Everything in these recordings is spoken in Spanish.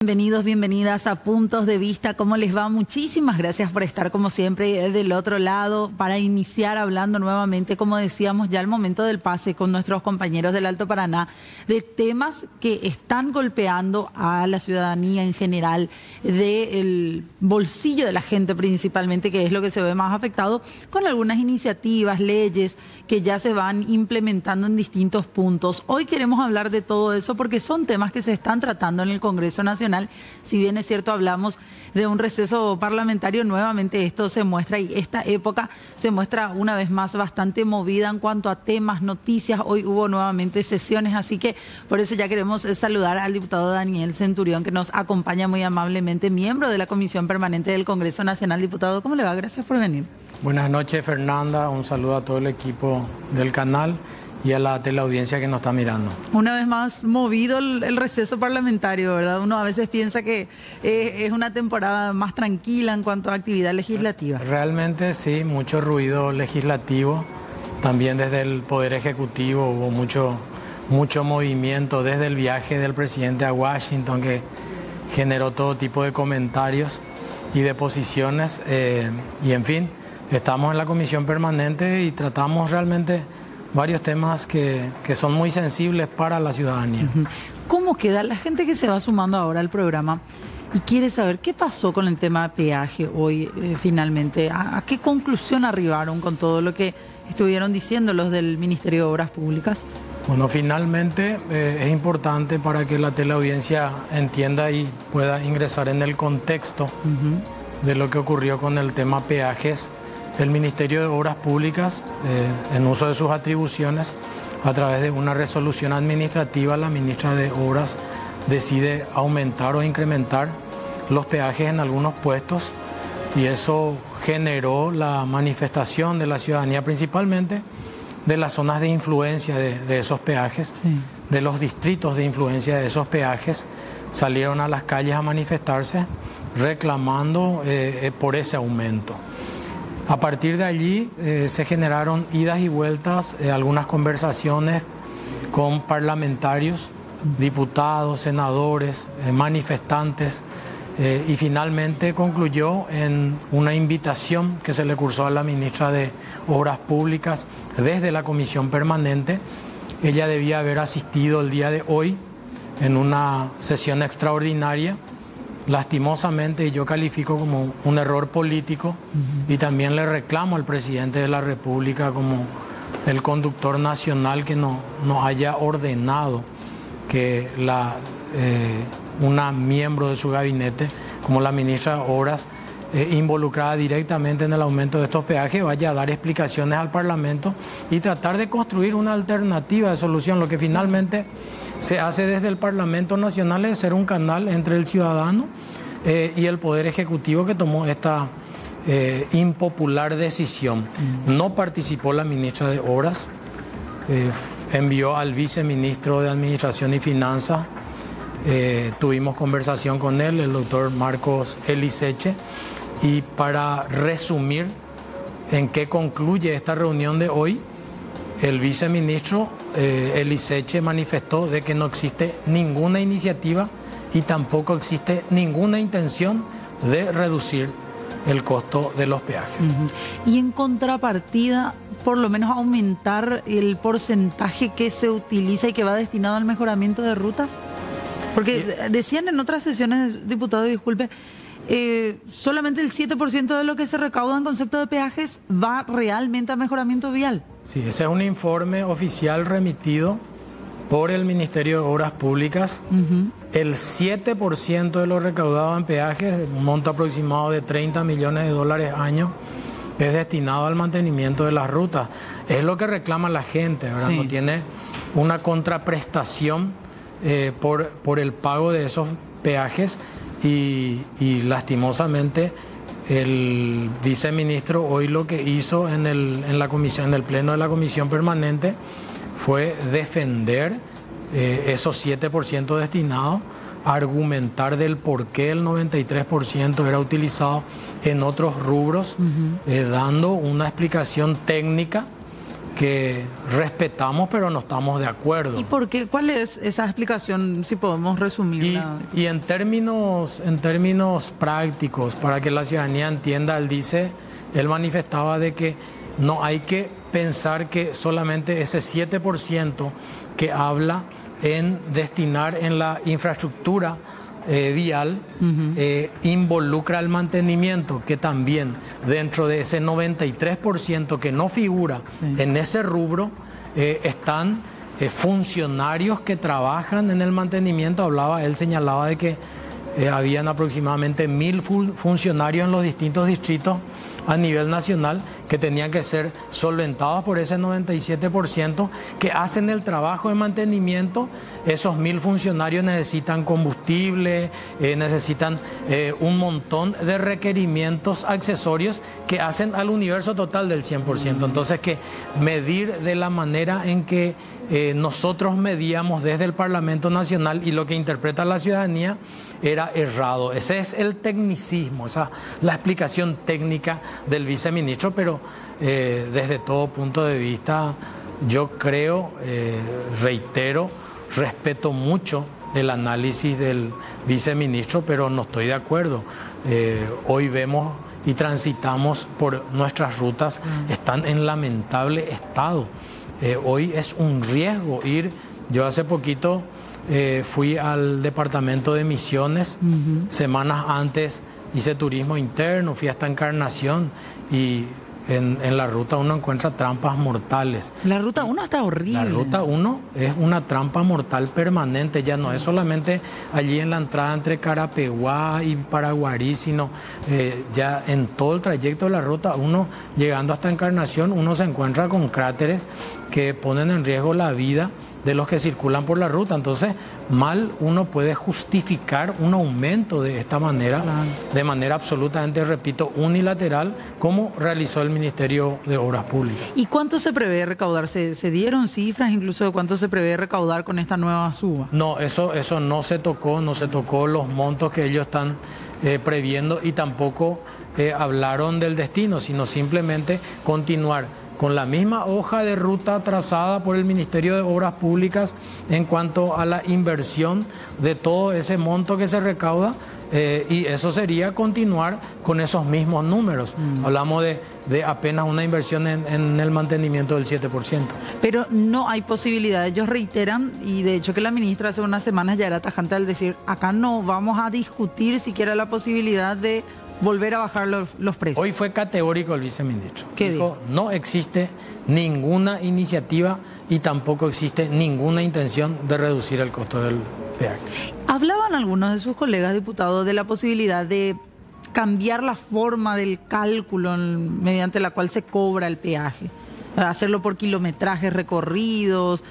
Bienvenidos, bienvenidas a Puntos de Vista. ¿Cómo les va? Muchísimas gracias por estar como siempre del otro lado para iniciar hablando nuevamente, como decíamos ya al momento del pase con nuestros compañeros del Alto Paraná, de temas que están golpeando a la ciudadanía en general, del bolsillo de la gente principalmente, que es lo que se ve más afectado, con algunas iniciativas, leyes que ya se van implementando en distintos puntos. Hoy queremos hablar de todo eso porque son temas que se están tratando en el Congreso Nacional. Si bien es cierto, hablamos de un receso parlamentario, nuevamente esto se muestra y esta época se muestra una vez más bastante movida en cuanto a temas, noticias. Hoy hubo nuevamente sesiones, así que por eso ya queremos saludar al diputado Daniel Centurión, que nos acompaña muy amablemente, miembro de la Comisión Permanente del Congreso Nacional. Diputado, ¿cómo le va? Gracias por venir. Buenas noches, Fernanda. Un saludo a todo el equipo del canal y a la teleaudiencia que nos está mirando. Una vez más movido el receso parlamentario, ¿verdad? Uno a veces piensa que es una temporada más tranquila en cuanto a actividad legislativa. Realmente sí, mucho ruido legislativo. También desde el Poder Ejecutivo hubo mucho movimiento desde el viaje del presidente a Washington, que generó todo tipo de comentarios y de posiciones. Y en fin, estamos en la Comisión Permanente y tratamos realmente varios temas que son muy sensibles para la ciudadanía. ¿Cómo queda la gente que se va sumando ahora al programa y quiere saber qué pasó con el tema de peaje hoy finalmente? ¿A qué conclusión arribaron con todo lo que estuvieron diciendo los del Ministerio de Obras Públicas? Bueno, finalmente es importante para que la teleaudiencia entienda y pueda ingresar en el contexto de lo que ocurrió con el tema peajes. El Ministerio de Obras Públicas, en uso de sus atribuciones, a través de una resolución administrativa, la ministra de Obras decide aumentar o incrementar los peajes en algunos puestos y eso generó la manifestación de la ciudadanía, principalmente de las zonas de influencia de esos peajes, sí, de los distritos de influencia de esos peajes. Salieron a las calles a manifestarse reclamando por ese aumento. A partir de allí se generaron idas y vueltas, algunas conversaciones con parlamentarios, diputados, senadores, manifestantes, y finalmente concluyó en una invitación que se le cursó a la ministra de Obras Públicas desde la Comisión Permanente. Ella debía haber asistido el día de hoy en una sesión extraordinaria. Lastimosamente yo califico como un error político y también le reclamo al presidente de la República como el conductor nacional que nos haya ordenado que una miembro de su gabinete, como la ministra de Obras, involucrada directamente en el aumento de estos peajes, vaya a dar explicaciones al Parlamento y tratar de construir una alternativa de solución. Lo que finalmente se hace desde el Parlamento Nacional es ser un canal entre el ciudadano y el Poder Ejecutivo que tomó esta impopular decisión. No participó la ministra de Obras, envió al viceministro de Administración y Finanzas, tuvimos conversación con él, el doctor Marcos Eliseche, y para resumir en qué concluye esta reunión de hoy, el viceministro Eliseche manifestó de que no existe ninguna iniciativa y tampoco existe ninguna intención de reducir el costo de los peajes. Y en contrapartida, por lo menos aumentar el porcentaje que se utiliza y que va destinado al mejoramiento de rutas. Porque decían en otras sesiones, diputado, disculpe, solamente el 7% de lo que se recauda en concepto de peajes va realmente a mejoramiento vial. Sí, ese es un informe oficial remitido por el Ministerio de Obras Públicas. El 7% de lo recaudado en peajes, un monto aproximado de 30 millones de dólares año, es destinado al mantenimiento de las rutas. Es lo que reclama la gente, ¿verdad? Sí. No tiene una contraprestación por el pago de esos peajes y lastimosamente el viceministro hoy lo que hizo en el pleno de la Comisión Permanente fue defender esos 7% destinados, argumentar del por qué el 93% era utilizado en otros rubros, dando una explicación técnica que respetamos, pero no estamos de acuerdo. ¿Y por qué? ¿Cuál es esa explicación, si podemos resumirla? Y en términos prácticos, para que la ciudadanía entienda, él manifestaba de que no hay que pensar que solamente ese 7% que habla en destinar en la infraestructura vial involucra el mantenimiento, que también dentro de ese 93% que no figura en ese rubro están funcionarios que trabajan en el mantenimiento. Él señalaba de que habían aproximadamente 1.000 funcionarios en los distintos distritos a nivel nacional que tenían que ser solventados por ese 97% que hacen el trabajo de mantenimiento. Esos 1.000 funcionarios necesitan combustible, necesitan un montón de requerimientos accesorios que hacen al universo total del 100%. Entonces, que medir de la manera en que nosotros medíamos desde el Parlamento Nacional y lo que interpreta la ciudadanía era errado. Ese es el tecnicismo, la explicación técnica del viceministro, pero desde todo punto de vista, yo creo, reitero, respeto mucho el análisis del viceministro, pero no estoy de acuerdo. Hoy vemos y transitamos por nuestras rutas, están en lamentable estado. Hoy es un riesgo ir. Yo hace poquito fui al departamento de Misiones, semanas antes hice turismo interno, fui hasta Encarnación y en la ruta 1 encuentra trampas mortales. La ruta 1 está horrible. La ruta 1 es una trampa mortal permanente, ya no es solamente allí en la entrada entre Carapeguá y Paraguarí, sino ya en todo el trayecto de la ruta 1, llegando hasta Encarnación, uno se encuentra con cráteres que ponen en riesgo la vida de los que circulan por la ruta. Entonces, mal uno puede justificar un aumento de esta manera, de manera absolutamente, repito, unilateral, como realizó el Ministerio de Obras Públicas. ¿Y cuánto se prevé recaudar? ¿Se dieron cifras incluso de cuánto se prevé recaudar con esta nueva suba? No, eso no se tocó los montos que ellos están previendo, y tampoco hablaron del destino, sino simplemente continuar con la misma hoja de ruta trazada por el Ministerio de Obras Públicas en cuanto a la inversión de todo ese monto que se recauda, y eso sería continuar con esos mismos números. Hablamos de apenas una inversión en el mantenimiento del 7%. Pero no hay posibilidad, ellos reiteran, y de hecho que la ministra hace unas semanas ya era tajante al decir, acá no vamos a discutir siquiera la posibilidad de volver a bajar los precios. Hoy fue categórico el viceministro. ¿Qué dijo? No existe ninguna iniciativa y tampoco existe ninguna intención de reducir el costo del peaje. Hablaban algunos de sus colegas diputados de la posibilidad de cambiar la forma del cálculo mediante la cual se cobra el peaje, hacerlo por kilometrajes recorridos,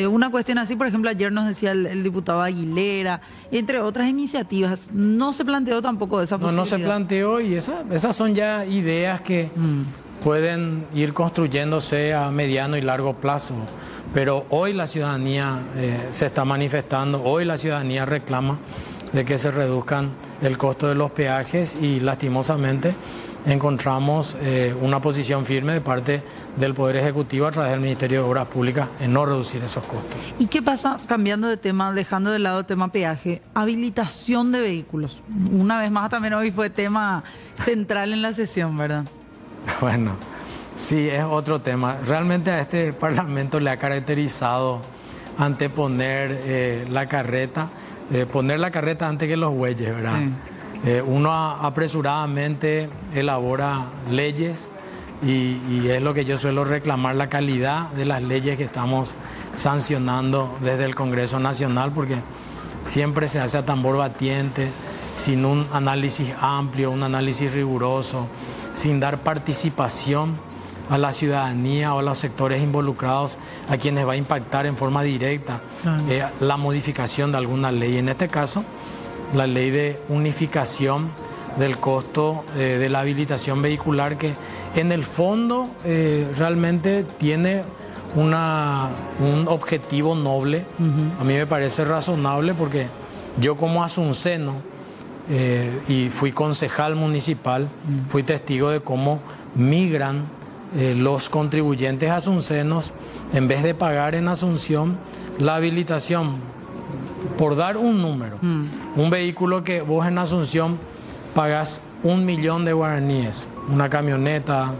una cuestión así. Por ejemplo, ayer nos decía el diputado Aguilera, entre otras iniciativas. No se planteó tampoco esa posibilidad. No se planteó, y esas son ya ideas que pueden ir construyéndose a mediano y largo plazo. Pero hoy la ciudadanía se está manifestando, hoy la ciudadanía reclama de que se reduzcan el costo de los peajes, y lastimosamente encontramos una posición firme de parte del Poder Ejecutivo a través del Ministerio de Obras Públicas en no reducir esos costos. ¿Y qué pasa, cambiando de tema, dejando de lado el tema peaje, habilitación de vehículos? Una vez más también hoy fue tema central en la sesión, ¿verdad? Bueno, sí, es otro tema. Realmente a este Parlamento le ha caracterizado anteponer la carreta, poner la carreta antes que los bueyes, ¿verdad? Sí. Uno apresuradamente elabora leyes, y es lo que yo suelo reclamar, la calidad de las leyes que estamos sancionando desde el Congreso Nacional, porque siempre se hace a tambor batiente, sin un análisis amplio, un análisis riguroso, sin dar participación a la ciudadanía o a los sectores involucrados a quienes va a impactar en forma directa la modificación de alguna ley. En este caso, la ley de unificación del costo de la habilitación vehicular, que en el fondo realmente tiene un objetivo noble. A mí me parece razonable, porque yo como asunceno y fui concejal municipal, fui testigo de cómo migran los contribuyentes asuncenos, en vez de pagar en Asunción la habilitación, por dar un número, un vehículo que vos en Asunción pagás 1 millón de guaraníes, una camioneta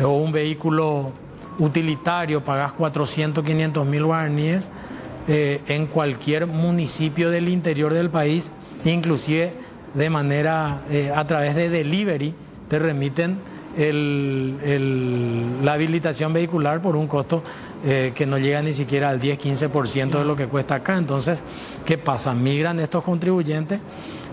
o un vehículo utilitario pagás 400, 500 mil guaraníes, en cualquier municipio del interior del país, inclusive de manera, a través de delivery, te remiten la habilitación vehicular por un costo que no llega ni siquiera al 10-15% de lo que cuesta acá. Entonces, ¿qué pasa? Migran estos contribuyentes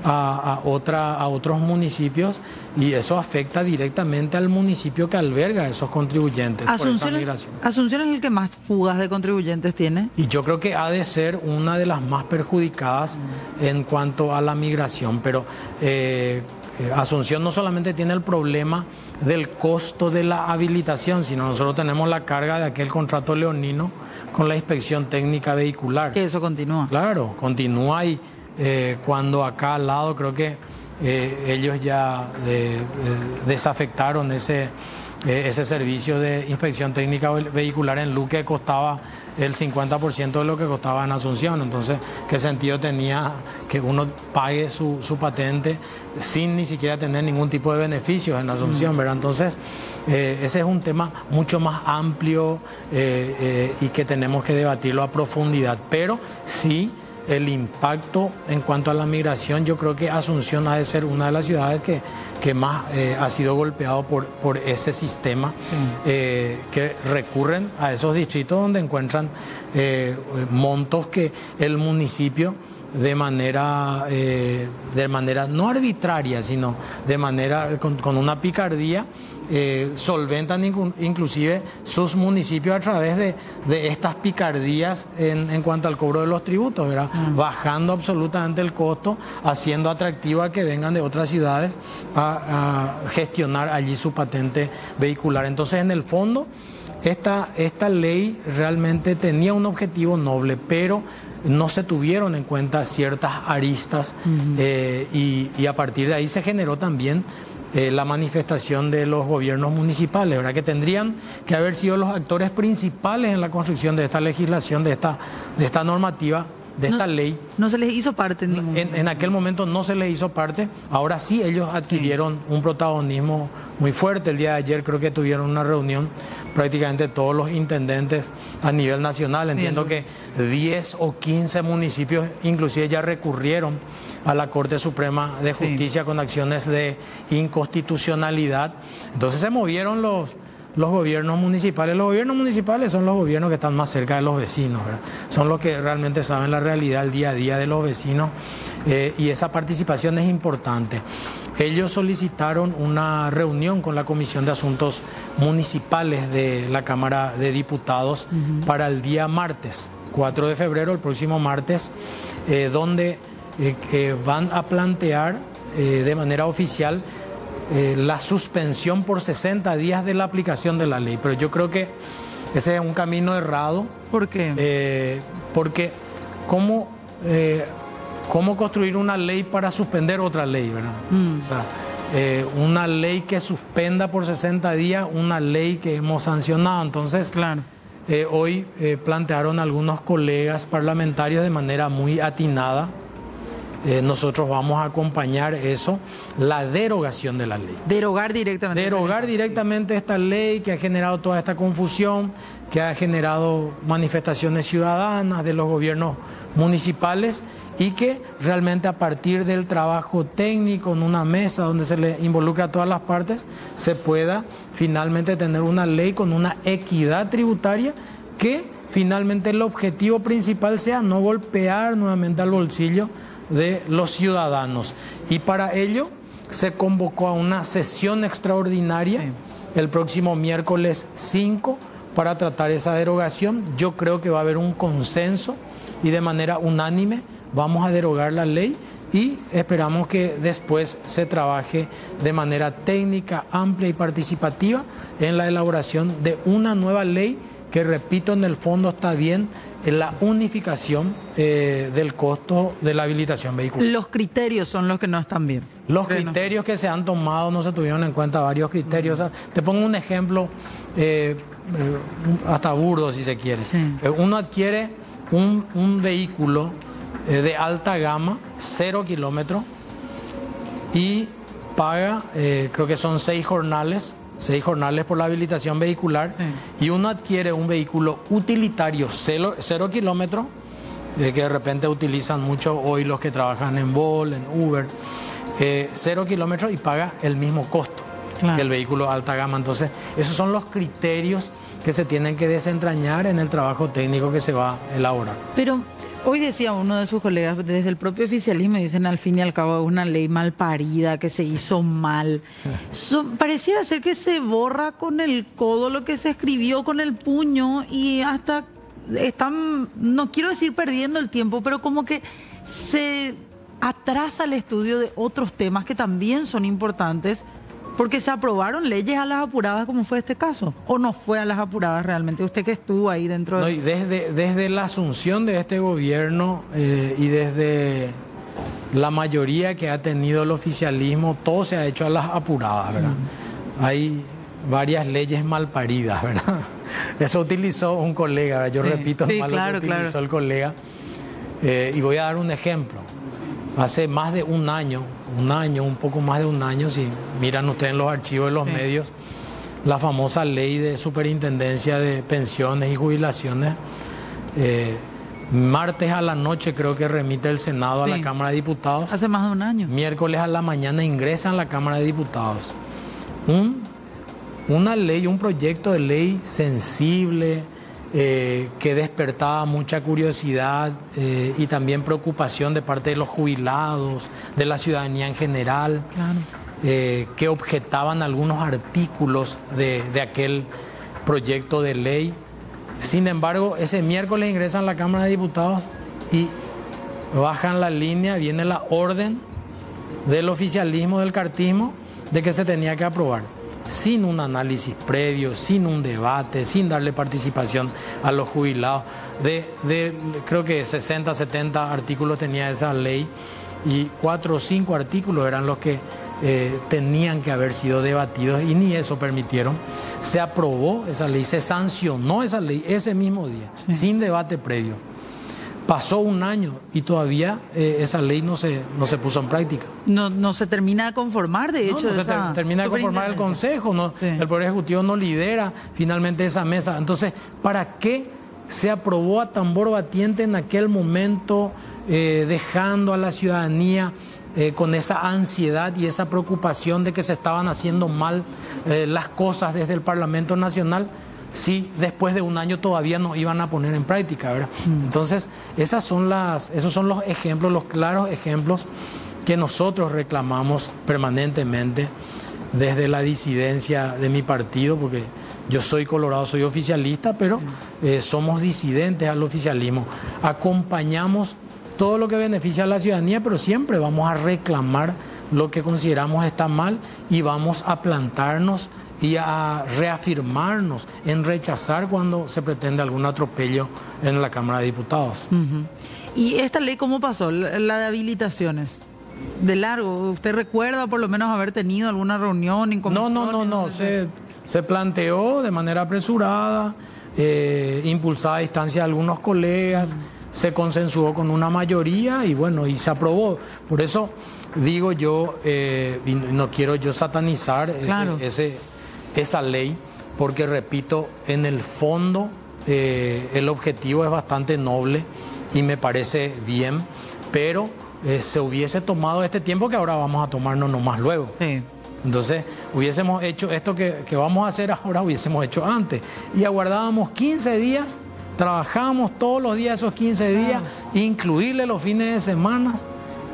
a otros municipios y eso afecta directamente al municipio que alberga a esos contribuyentes. Asunción es el que más fugas de contribuyentes tiene. Y yo creo que ha de ser una de las más perjudicadas en cuanto a la migración, pero Asunción no solamente tiene el problema del costo de la habilitación, sino nosotros tenemos la carga de aquel contrato leonino con la inspección técnica vehicular. Que eso continúa. Claro, continúa y cuando acá al lado creo que ellos ya desafectaron ese servicio de inspección técnica vehicular en Luque, que costaba el 50% de lo que costaba en Asunción. Entonces, ¿qué sentido tenía que uno pague su patente sin ni siquiera tener ningún tipo de beneficios en Asunción, ¿verdad? Entonces, ese es un tema mucho más amplio y que tenemos que debatirlo a profundidad. Pero sí, el impacto en cuanto a la migración, yo creo que Asunción ha de ser una de las ciudades que más ha sido golpeado por ese sistema, que recurren a esos distritos donde encuentran montos que el municipio de manera no arbitraria, sino de manera con una picardía, solventan inclusive sus municipios a través de estas picardías en cuanto al cobro de los tributos, ¿verdad? Bajando absolutamente el costo, haciendo atractivo a que vengan de otras ciudades a gestionar allí su patente vehicular. Entonces, en el fondo, esta ley realmente tenía un objetivo noble, pero no se tuvieron en cuenta ciertas aristas y a partir de ahí se generó también la manifestación de los gobiernos municipales, ¿verdad? Que tendrían que haber sido los actores principales en la construcción de esta legislación, de esta normativa, de esta ley. No se les hizo parte en aquel momento no se les hizo parte. Ahora sí, ellos adquirieron un protagonismo muy fuerte. El día de ayer creo que tuvieron una reunión prácticamente todos los intendentes a nivel nacional. Entiendo que 10 o 15 municipios inclusive ya recurrieron a la Corte Suprema de Justicia con acciones de inconstitucionalidad. Entonces se movieron los gobiernos municipales. Los gobiernos municipales son los gobiernos que están más cerca de los vecinos, ¿verdad? Son los que realmente saben la realidad, el día a día de los vecinos, y esa participación es importante. Ellos solicitaron una reunión con la Comisión de Asuntos Municipales de la Cámara de Diputados para el día martes, 4 de febrero, el próximo martes, donde van a plantear de manera oficial la suspensión por 60 días de la aplicación de la ley. Pero yo creo que ese es un camino errado. ¿Por qué? Porque ¿cómo construir una ley para suspender otra ley, ¿verdad? O sea, una ley que suspenda por 60 días una ley que hemos sancionado. Entonces, claro. Hoy plantearon algunos colegas parlamentarios de manera muy atinada. Nosotros vamos a acompañar eso, la derogación de la ley. Derogar directamente. Derogar directamente esta ley que ha generado toda esta confusión, que ha generado manifestaciones ciudadanas de los gobiernos municipales y que realmente a partir del trabajo técnico en una mesa donde se le involucra a todas las partes, se pueda finalmente tener una ley con una equidad tributaria que finalmente el objetivo principal sea no golpear nuevamente al bolsillo de los ciudadanos. Y para ello se convocó a una sesión extraordinaria el próximo miércoles 5 para tratar esa derogación. Yo creo que va a haber un consenso y de manera unánime vamos a derogar la ley y esperamos que después se trabaje de manera técnica, amplia y participativa en la elaboración de una nueva ley que repito, en el fondo está bien, es la unificación del costo de la habilitación vehicular. Los criterios son los que no están bien. Los criterios que se han tomado, no se tuvieron en cuenta varios criterios. O sea, te pongo un ejemplo, hasta burdo si se quiere. Sí. Uno adquiere un vehículo de alta gama, 0 kilómetros, y paga, creo que son 6 jornales por la habilitación vehicular, sí. Y uno adquiere un vehículo utilitario 0 kilómetros, que de repente utilizan mucho hoy los que trabajan en Bolt, en Uber, 0 kilómetros y paga el mismo costo, claro, que el vehículo de alta gama. Entonces, esos son los criterios que se tienen que desentrañar en el trabajo técnico que se va a elaborar. Pero hoy decía uno de sus colegas, desde el propio oficialismo, dicen al fin y al cabo es una ley mal parida, que se hizo mal. Pareciera ser que se borra con el codo lo que se escribió con el puño y hasta están, no quiero decir perdiendo el tiempo, pero como que se atrasa el estudio de otros temas que también son importantes, porque se aprobaron leyes a las apuradas, como fue este caso, o no fue a las apuradas realmente. Usted que estuvo ahí dentro de... No, y desde la asunción de este gobierno y desde la mayoría que ha tenido el oficialismo, todo se ha hecho a las apuradas, ¿verdad? Hay varias leyes mal paridas, ¿verdad? Eso utilizó un colega, ¿verdad? Yo repito claro, lo que utilizó el colega, y voy a dar un ejemplo. Hace más de un año, un poco más de un año, si miran ustedes en los archivos de los medios, la famosa ley de superintendencia de pensiones y jubilaciones, martes a la noche creo que remite el Senado a la Cámara de Diputados. Hace más de un año. Miércoles a la mañana ingresa en la Cámara de Diputados. Una ley, un proyecto de ley sensible, que despertaba mucha curiosidad y también preocupación de parte de los jubilados, de la ciudadanía en general, claro, que objetaban algunos artículos de aquel proyecto de ley. Sin embargo, ese miércoles ingresan a la Cámara de Diputados y bajan la línea, viene la orden del oficialismo, del cartismo, de que se tenía que aprobar, sin un análisis previo, sin un debate, sin darle participación a los jubilados. Creo que 60, 70 artículos tenía esa ley y 4 o 5 artículos eran los que tenían que haber sido debatidos y ni eso permitieron. Se aprobó esa ley, se sancionó esa ley ese mismo día, sin debate previo. Pasó un año y todavía esa ley no se puso en práctica. No se termina de conformar, de hecho. No se termina de conformar el Consejo, ¿no? El Poder Ejecutivo no lidera finalmente esa mesa. Entonces, ¿para qué se aprobó a tambor batiente en aquel momento, dejando a la ciudadanía con esa ansiedad y esa preocupación de que se estaban haciendo mal las cosas desde el Parlamento Nacional? Si después de un año todavía no iban a poner en práctica, ¿verdad? Entonces, esos son los ejemplos, los claros ejemplos que nosotros reclamamos permanentemente desde la disidencia de mi partido, porque yo soy colorado, soy oficialista, pero somos disidentes al oficialismo. Acompañamos todo lo que beneficia a la ciudadanía, pero siempre vamos a reclamar lo que consideramos está mal y vamos a plantarnos y a reafirmarnos en rechazar cuando se pretende algún atropello en la Cámara de Diputados. ¿Y esta ley cómo pasó? La de habilitaciones. De largo, ¿usted recuerda por lo menos haber tenido alguna reunión en comisión? No. Se planteó de manera apresurada, impulsada a distancia de algunos colegas, se consensuó con una mayoría y bueno, y se aprobó. Por eso digo yo, y no quiero yo satanizar esa ley, porque repito, en el fondo el objetivo es bastante noble y me parece bien, pero se hubiese tomado este tiempo que ahora vamos a tomarnos nomás luego. Sí. Entonces, hubiésemos hecho esto que vamos a hacer ahora, hubiésemos hecho antes. Y aguardábamos 15 días, trabajábamos todos los días esos 15 días, incluirle los fines de semana,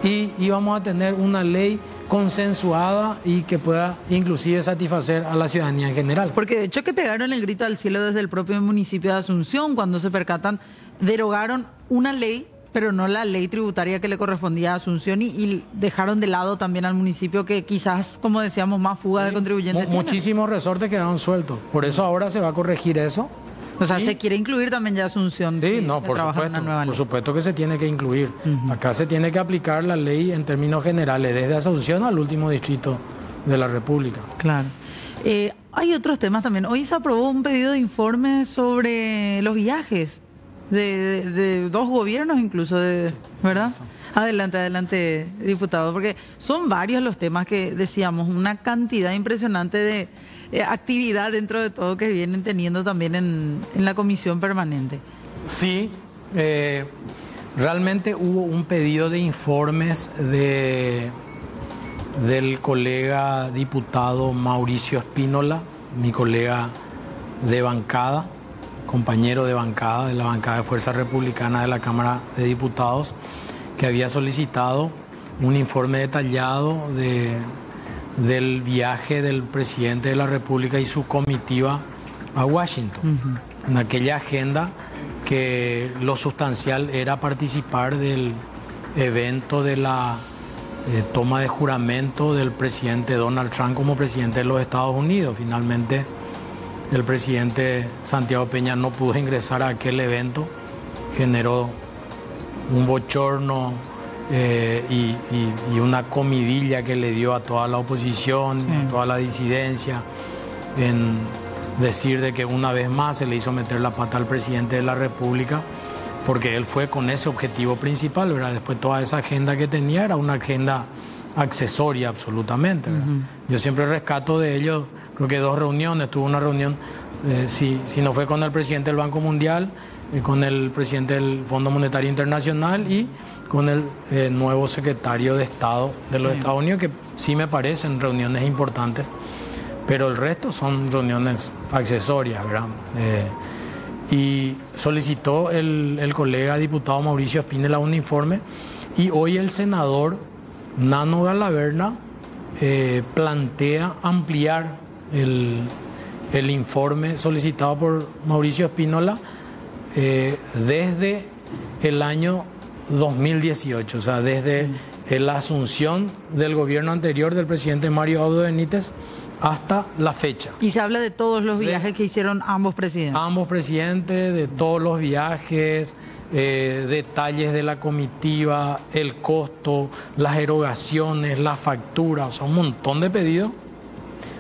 y íbamos a tener una ley consensuada y que pueda inclusive satisfacer a la ciudadanía en general. Porque de hecho que pegaron el grito al cielo desde el propio municipio de Asunción cuando se percatan, derogaron una ley, pero no la ley tributaria que le correspondía a Asunción y dejaron de lado también al municipio que quizás, como decíamos, más fuga de contribuyentes. Muchísimos resortes quedaron sueltos. Por eso ahora se va a corregir eso O sea, se quiere incluir también ya Asunción. Sí, no, por supuesto que se tiene que incluir. Acá se tiene que aplicar la ley en términos generales, desde Asunción al último distrito de la República. Claro. Hay otros temas también. Hoy se aprobó un pedido de informe sobre los viajes de dos gobiernos incluso, ¿verdad? Sí. Adelante, diputado, porque son varios los temas que decíamos, una cantidad impresionante de actividad dentro de todo que vienen teniendo también en la comisión permanente. Sí, realmente hubo un pedido de informes del colega diputado Mauricio Spínola, mi colega de bancada, compañero de bancada de la bancada de Fuerza Republicana de la Cámara de Diputados, que había solicitado un informe detallado del viaje del presidente de la República y su comitiva a Washington. En aquella agenda que lo sustancial era participar del evento de la toma de juramento del presidente Donald Trump como presidente de los Estados Unidos. Finalmente, el presidente Santiago Peña no pudo ingresar a aquel evento, generó un bochorno y una comidilla que le dio a toda la oposición, a toda la disidencia, en decir de que una vez más se le hizo meter la pata al presidente de la República, porque él fue con ese objetivo principal, ¿verdad? Después toda esa agenda que tenía era una agenda accesoria absolutamente, ¿verdad? Yo siempre rescato de ellos, creo que 2 reuniones, tuvo una reunión, si no fue con el presidente del Banco Mundial, con el presidente del Fondo Monetario Internacional y con el nuevo secretario de Estado de los Estados Unidos, que sí me parecen reuniones importantes, pero el resto son reuniones accesorias, ¿verdad? Y solicitó el colega diputado Mauricio Spínola un informe, y hoy el senador Nano Galaverna plantea ampliar el informe solicitado por Mauricio Spínola desde el año 2018, o sea, desde la asunción del gobierno anterior del presidente Mario Abdo Benítez hasta la fecha. Y se habla de todos los viajes que hicieron ambos presidentes. Ambos presidentes, de todos los viajes, detalles de la comitiva, el costo, las erogaciones, las facturas, o sea, un montón de pedidos.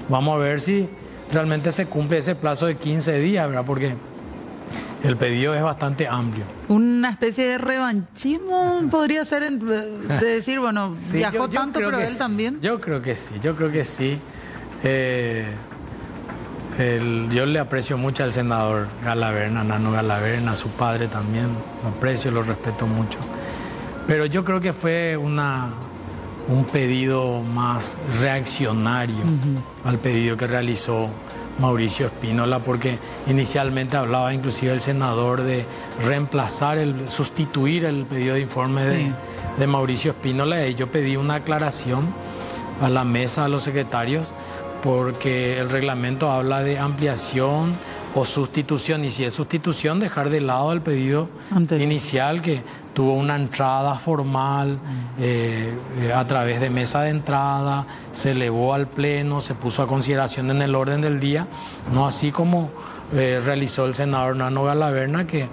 Vamos a ver si realmente se cumple ese plazo de 15 días, ¿verdad? Porque el pedido es bastante amplio. Una especie de revanchismo podría ser de decir, bueno, sí, viajó tanto, pero él también. Yo creo que sí. Yo le aprecio mucho al senador Galaverna, Nano Galaverna, a su padre también, lo aprecio, lo respeto mucho. Pero yo creo que fue un pedido más reaccionario al pedido que realizó Mauricio Spínola, porque inicialmente hablaba inclusive el senador de sustituir el pedido de informe de Mauricio Spínola, y yo pedí una aclaración a la mesa, a los secretarios, porque el reglamento habla de ampliación o sustitución, y si es sustitución, dejar de lado el pedido inicial, que tuvo una entrada formal a través de mesa de entrada, se elevó al pleno, se puso a consideración en el orden del día, no así como realizó el senador Nano Galaverna, que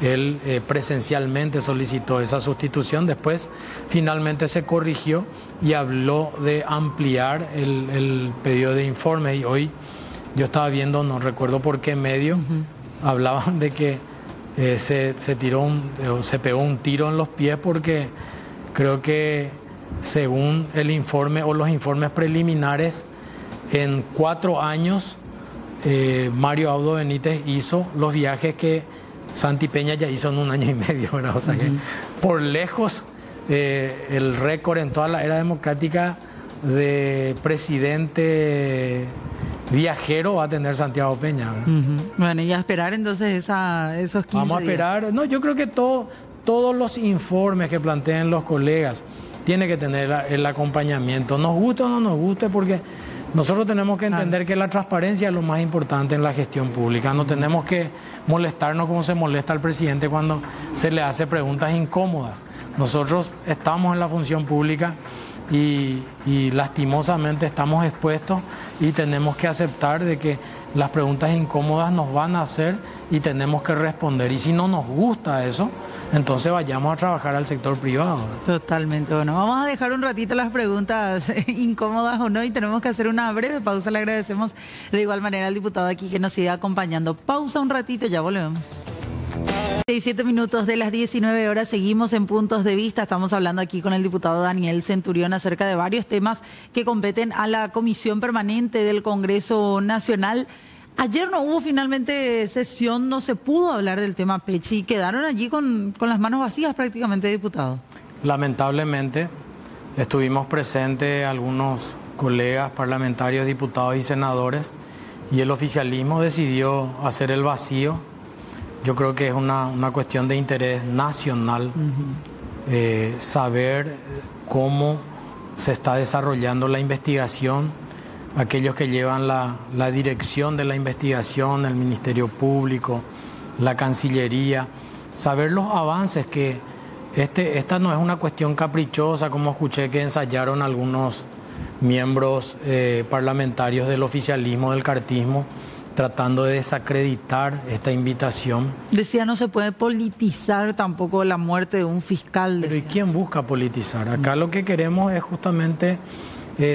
él presencialmente solicitó esa sustitución. Después finalmente se corrigió y habló de ampliar el pedido de informe, y hoy yo estaba viendo, no recuerdo por qué medio, hablaban de que se pegó un tiro en los pies, porque creo que según el informe o los informes preliminares, en 4 años Mario Abdo Benítez hizo los viajes que Santi Peña ya hizo en 1 año y medio, ¿verdad? O sea que por lejos el récord en toda la era democrática de presidente viajero va a tener Santiago Peña, ¿verdad? Bueno, y a esperar entonces esos 15 Vamos a esperar. días. No, yo creo que todos los informes que planteen los colegas tiene que tener el acompañamiento, nos guste o no nos guste, porque nosotros tenemos que entender que la transparencia es lo más importante en la gestión pública. No tenemos que molestarnos como se molesta al presidente cuando se le hace preguntas incómodas. Nosotros estamos en la función pública y lastimosamente estamos expuestos, y tenemos que aceptar de que las preguntas incómodas nos van a hacer y tenemos que responder. Y si no nos gusta eso, entonces vayamos a trabajar al sector privado. Totalmente. Bueno, vamos a dejar un ratito las preguntas incómodas o no y tenemos que hacer una breve pausa. Le agradecemos de igual manera al diputado aquí que nos sigue acompañando. Pausa un ratito, ya volvemos. 17 minutos de las 19 horas, seguimos en Puntos de Vista. Estamos hablando aquí con el diputado Daniel Centurión acerca de varios temas que competen a la Comisión Permanente del Congreso Nacional. Ayer no hubo finalmente sesión, no se pudo hablar del tema Pechi y quedaron allí con las manos vacías prácticamente, diputado. Lamentablemente estuvimos presentes algunos colegas parlamentarios, diputados y senadores, y el oficialismo decidió hacer el vacío. Yo creo que es una cuestión de interés nacional, saber cómo se está desarrollando la investigación, aquellos que llevan la dirección de la investigación, el Ministerio Público, la Cancillería, saber los avances, que esta no es una cuestión caprichosa, como escuché que ensayaron algunos miembros parlamentarios del oficialismo, del cartismo, tratando de desacreditar esta invitación. Decía, no se puede politizar tampoco la muerte de un fiscal. Pero ¿y quién busca politizar? Acá lo que queremos es justamente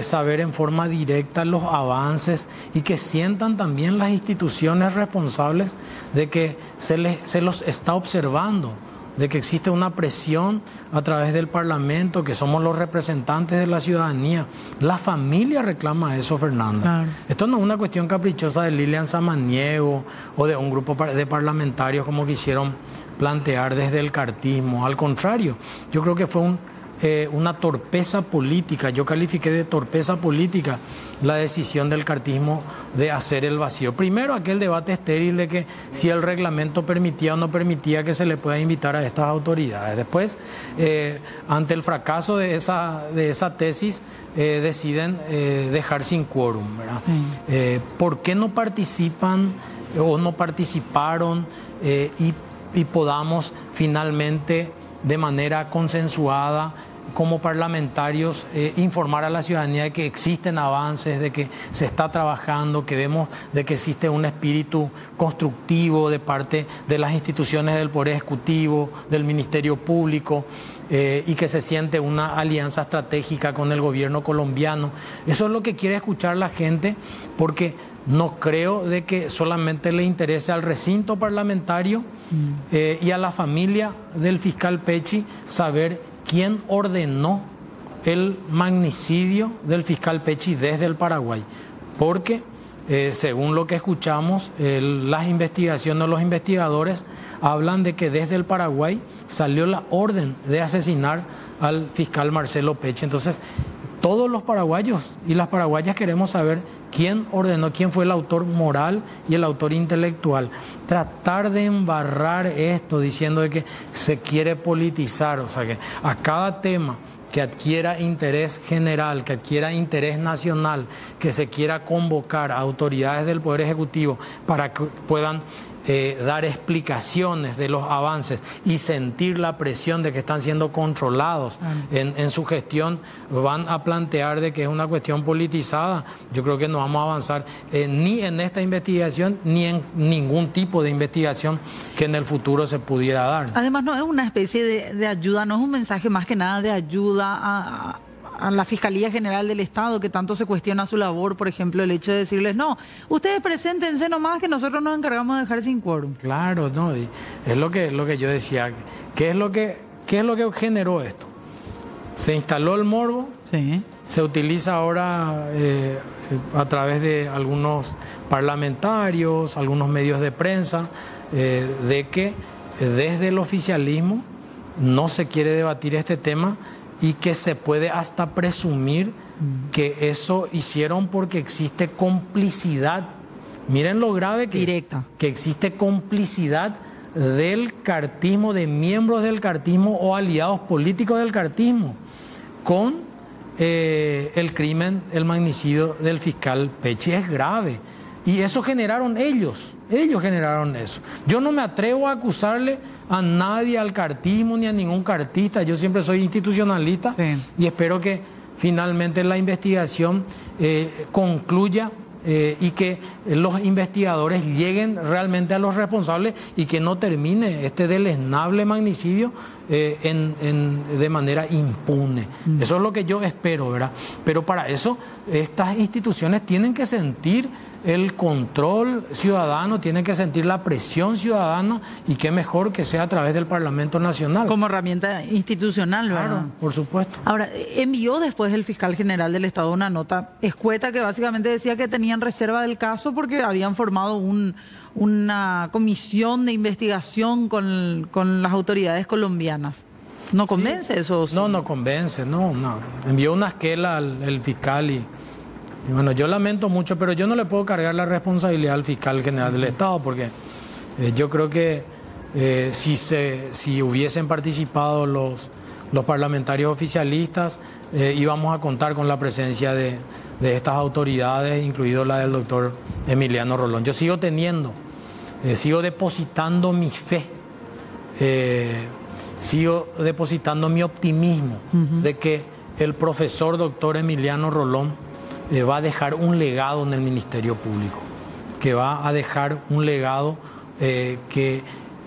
saber en forma directa los avances y que sientan también las instituciones responsables de que se los está observando, de que existe una presión a través del Parlamento, que somos los representantes de la ciudadanía. La familia reclama eso, Fernanda. Claro. Esto no es una cuestión caprichosa de Lilian Samaniego o de un grupo de parlamentarios como quisieron plantear desde el cartismo. Al contrario, yo creo que fue una torpeza política. Yo califiqué de torpeza política la decisión del cartismo de hacer el vacío. Primero, aquel debate estéril de que si el reglamento permitía o no permitía que se le pueda invitar a estas autoridades. Después, ante el fracaso de esa tesis, deciden dejar sin quórum, ¿verdad? ¿Por qué no participan o no participaron y podamos finalmente de manera consensuada como parlamentarios informar a la ciudadanía de que existen avances, de que se está trabajando, que vemos de que existe un espíritu constructivo de parte de las instituciones del Poder Ejecutivo, del Ministerio Público, y que se siente una alianza estratégica con el gobierno colombiano? Eso es lo que quiere escuchar la gente, porque no creo de que solamente le interese al recinto parlamentario y a la familia del fiscal Pechi saber quién ordenó el magnicidio del fiscal Pechi desde el Paraguay. Porque, según lo que escuchamos, las investigaciones, los investigadores hablan de que desde el Paraguay salió la orden de asesinar al fiscal Marcelo Pechi. Entonces, todos los paraguayos y las paraguayas queremos saber quién ordenó, quién fue el autor moral y el autor intelectual. Tratar de embarrar esto diciendo de que se quiere politizar, o sea que a cada tema que adquiera interés general, que adquiera interés nacional, que se quiera convocar a autoridades del Poder Ejecutivo para que puedan dar explicaciones de los avances y sentir la presión de que están siendo controlados en su gestión, van a plantear de que es una cuestión politizada. Yo creo que no vamos a avanzar ni en esta investigación ni en ningún tipo de investigación que en el futuro se pudiera dar. Además, no es una especie de ayuda, no es un mensaje más que nada de ayuda a la Fiscalía General del Estado, que tanto se cuestiona su labor, por ejemplo, el hecho de decirles, no, ustedes preséntense nomás que nosotros nos encargamos de dejar sin quórum. Claro, no, y es lo que yo decía. ¿Qué es lo que generó esto? Se instaló el morbo, sí. Se utiliza ahora a través de algunos parlamentarios, algunos medios de prensa, de que desde el oficialismo no se quiere debatir este tema, y que se puede hasta presumir que eso hicieron porque existe complicidad. Miren lo grave que existe complicidad del cartismo, de miembros del cartismo o aliados políticos del cartismo con el crimen, el magnicidio del fiscal Pechi. Es grave. Y eso generaron ellos generaron eso. Yo no me atrevo a acusarle a nadie, al cartismo, ni a ningún cartista. Yo siempre soy institucionalista, sí. Y espero que finalmente la investigación concluya y que los investigadores lleguen realmente a los responsables y que no termine este deleznable magnicidio de manera impune. Eso es lo que yo espero, ¿verdad? Pero para eso estas instituciones tienen que sentir el control ciudadano, tienen que sentir la presión ciudadana, y qué mejor que sea a través del Parlamento Nacional. Como herramienta institucional, ¿verdad? Claro, por supuesto. Ahora, envió después el fiscal general del Estado una nota escueta que básicamente decía que tenían reserva del caso porque habían formado una comisión de investigación con las autoridades colombianas. ¿No convence eso? Sí. No convence, no. Envió una esquela al fiscal y bueno, yo lamento mucho, pero yo no le puedo cargar la responsabilidad al fiscal general del Estado, porque yo creo que si hubiesen participado los parlamentarios oficialistas, íbamos a contar con la presencia de estas autoridades, incluido la del doctor Emiliano Rolón. Yo sigo depositando mi fe, sigo depositando mi optimismo de que el profesor doctor Emiliano Rolón va a dejar un legado en el Ministerio Público, que va a dejar un legado que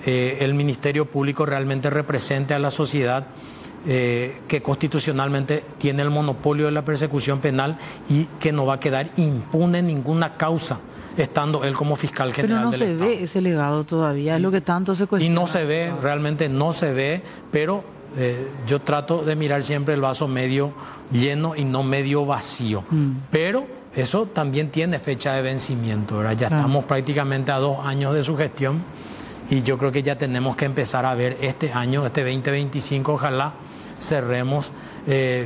el Ministerio Público realmente represente a la sociedad, que constitucionalmente tiene el monopolio de la persecución penal y que no va a quedar impune ninguna causa, estando él como fiscal general del Estado. Pero no se ve ese legado todavía, es lo que tanto se cuestiona. Y no se ve, realmente no se ve, pero yo trato de mirar siempre el vaso medio lleno y no medio vacío. Pero eso también tiene fecha de vencimiento, ¿verdad? Ya estamos prácticamente a 2 años de su gestión, y yo creo que ya tenemos que empezar a ver este año, este 2025, ojalá cerremos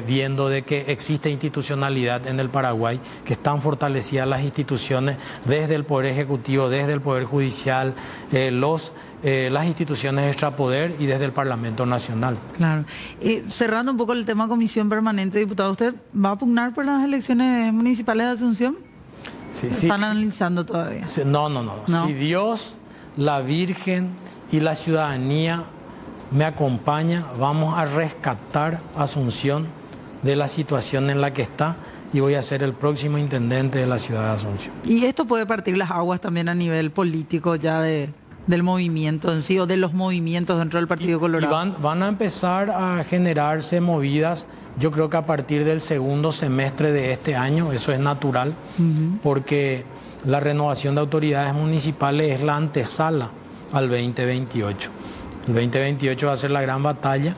viendo de que existe institucionalidad en el Paraguay, que están fortalecidas las instituciones desde el Poder Ejecutivo, desde el Poder Judicial, las instituciones extrapoder y desde el Parlamento Nacional. Claro. Cerrando un poco el tema comisión permanente, diputado, ¿usted va a pugnar por las elecciones municipales de Asunción? Sí, ¿Están analizando todavía? No. Si Dios, la Virgen y la ciudadanía me acompaña, vamos a rescatar Asunción de la situación en la que está, y voy a ser el próximo intendente de la ciudad de Asunción. ¿Y esto puede partir las aguas también a nivel político ya del movimiento en sí, o de los movimientos dentro del Partido Colorado? Y van a empezar a generarse movidas, yo creo que a partir del segundo semestre de este año. Eso es natural, porque la renovación de autoridades municipales es la antesala al 2028. El 2028 va a ser la gran batalla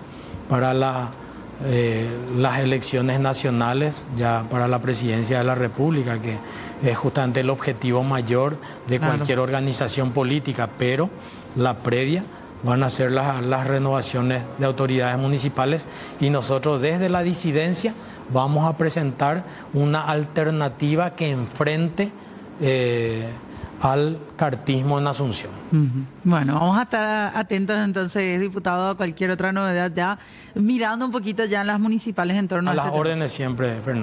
para las elecciones nacionales, ya para la presidencia de la República, que es justamente el objetivo mayor de cualquier organización política, pero la previa van a ser las renovaciones de autoridades municipales, y nosotros desde la disidencia vamos a presentar una alternativa que enfrente al cartismo en Asunción. Bueno, vamos a estar atentos entonces, diputado, a cualquier otra novedad, ya mirando un poquito ya las municipales en torno a las órdenes siempre, Fernando.